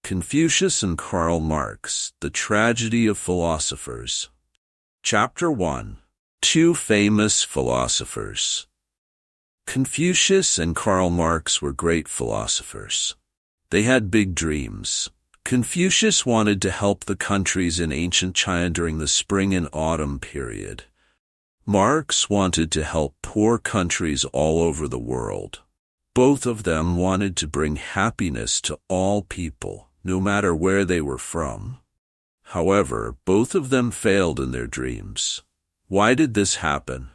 Confucius and Karl Marx, The Tragedy of Philosophers. Chapter 1. Two Famous Philosophers. Confucius and Karl Marx were great philosophers. They had big dreams. Confucius wanted to help the countries in ancient China during the spring and autumn period. Marx wanted to help poor countries all over the world. Both of them wanted to bring happiness to all people, no matter where they were from. However, both of them failed in their dreams. Why did this happen?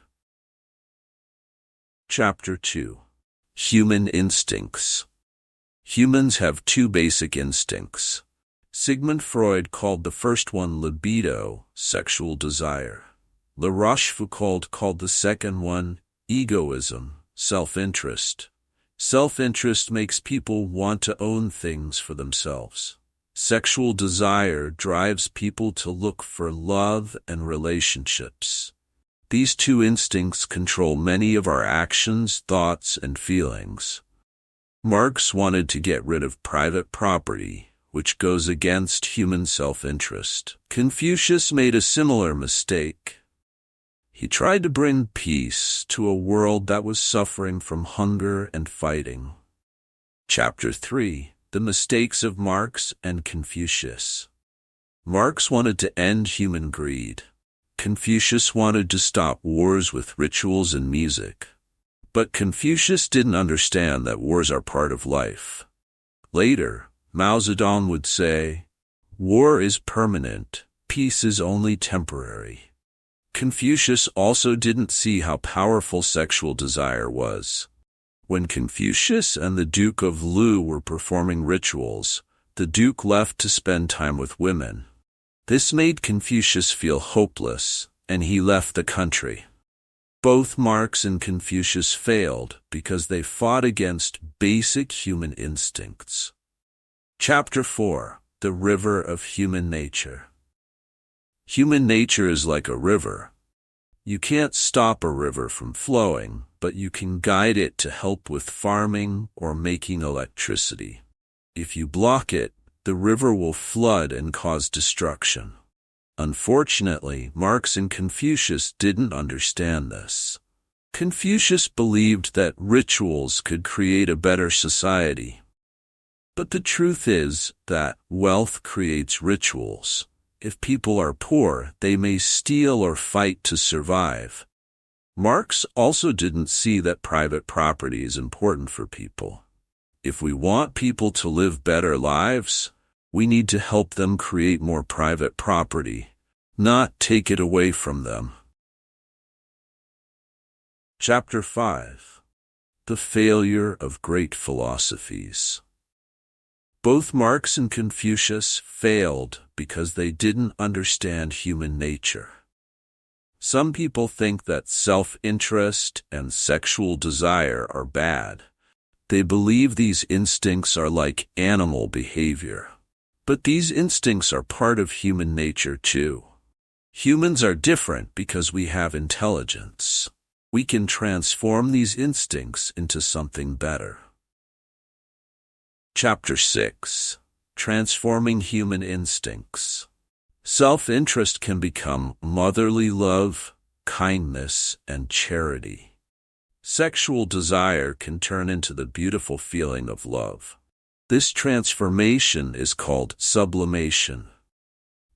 Chapter 2. Human Instincts. Humans have two basic instincts. Sigmund Freud called the first one libido, sexual desire. La Rochefoucauld called the second one egoism, self-interest. Self-interest makes people want to own things for themselves. Sexual desire drives people to look for love and relationships. These two instincts control many of our actions, thoughts, and feelings. Marx wanted to get rid of private property, which goes against human self-interest. Confucius made a similar mistake. He tried to bring peace to a world that was suffering from hunger and fighting. Chapter 3. The Mistakes of Marx and Confucius. Marx wanted to end human greed. Confucius wanted to stop wars with rituals and music. But Confucius didn't understand that wars are part of life. Later, Mao Zedong would say, "War is permanent, peace is only temporary." Confucius also didn't see how powerful sexual desire was. When Confucius and the Duke of Lu were performing rituals, the Duke left to spend time with women. This made Confucius feel hopeless, and he left the country. Both Marx and Confucius failed because they fought against basic human instincts. Chapter 4. The River of Human Nature. Human nature is like a river. You can't stop a river from flowing, but you can guide it to help with farming or making electricity. If you block it, the river will flood and cause destruction. Unfortunately, Marx and Confucius didn't understand this. Confucius believed that rituals could create a better society. But the truth is that wealth creates rituals. If people are poor, they may steal or fight to survive. Marx also didn't see that private property is important for people. If we want people to live better lives, we need to help them create more private property, not take it away from them. Chapter 5. The Failure of Great Philosophies. Both Marx and Confucius failed because they didn't understand human nature. Some people think that self-interest and sexual desire are bad. They believe these instincts are like animal behavior. But these instincts are part of human nature too. Humans are different because we have intelligence. We can transform these instincts into something better. Chapter 6. Transforming Human Instincts. Self-interest can become motherly love, kindness, and charity. Sexual desire can turn into the beautiful feeling of love. This transformation is called sublimation.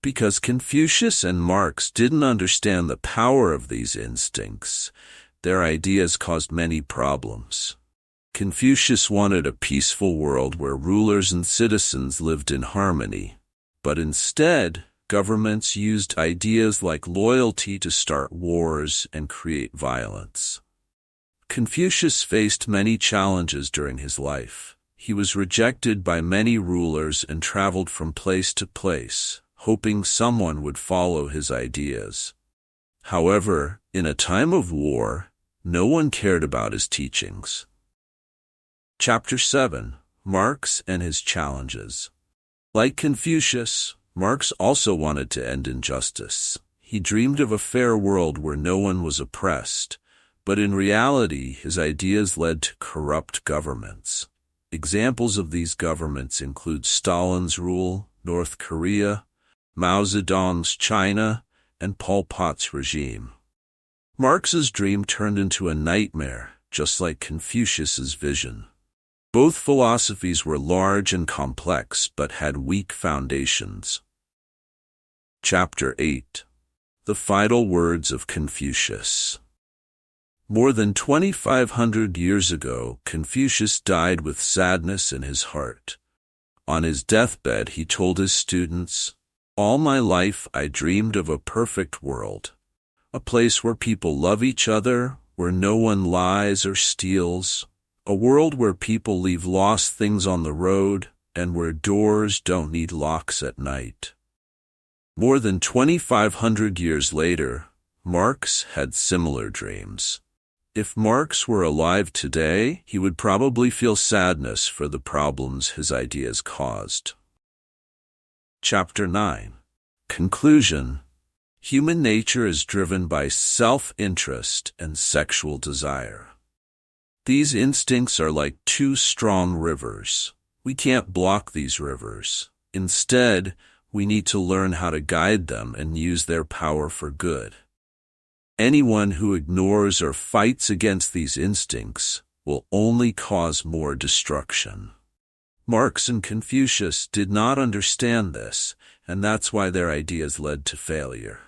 Because Confucius and Marx didn't understand the power of these instincts, their ideas caused many problems. Confucius wanted a peaceful world where rulers and citizens lived in harmony, but instead, governments used ideas like loyalty to start wars and create violence. Confucius faced many challenges during his life. He was rejected by many rulers and traveled from place to place, hoping someone would follow his ideas. However, in a time of war, no one cared about his teachings. Chapter 7. Marx and His Challenges. Like Confucius, Marx also wanted to end injustice. He dreamed of a fair world where no one was oppressed, but in reality his ideas led to corrupt governments. Examples of these governments include Stalin's rule, North Korea, Mao Zedong's China, and Pol Pot's regime. Marx's dream turned into a nightmare, just like Confucius's vision. Both philosophies were large and complex, but had weak foundations. Chapter 8. The Final Words of Confucius. More than 2,500 years ago, Confucius died with sadness in his heart. On his deathbed, he told his students, "All my life I dreamed of a perfect world, a place where people love each other, where no one lies or steals, a world where people leave lost things on the road, and where doors don't need locks at night." More than 2,500 years later, Marx had similar dreams. If Marx were alive today, he would probably feel sadness for the problems his ideas caused. Chapter 9. Conclusion. Human nature is driven by self-interest and sexual desire. These instincts are like two strong rivers. We can't block these rivers. Instead, we need to learn how to guide them and use their power for good. Anyone who ignores or fights against these instincts will only cause more destruction. Marx and Confucius did not understand this, and that's why their ideas led to failure.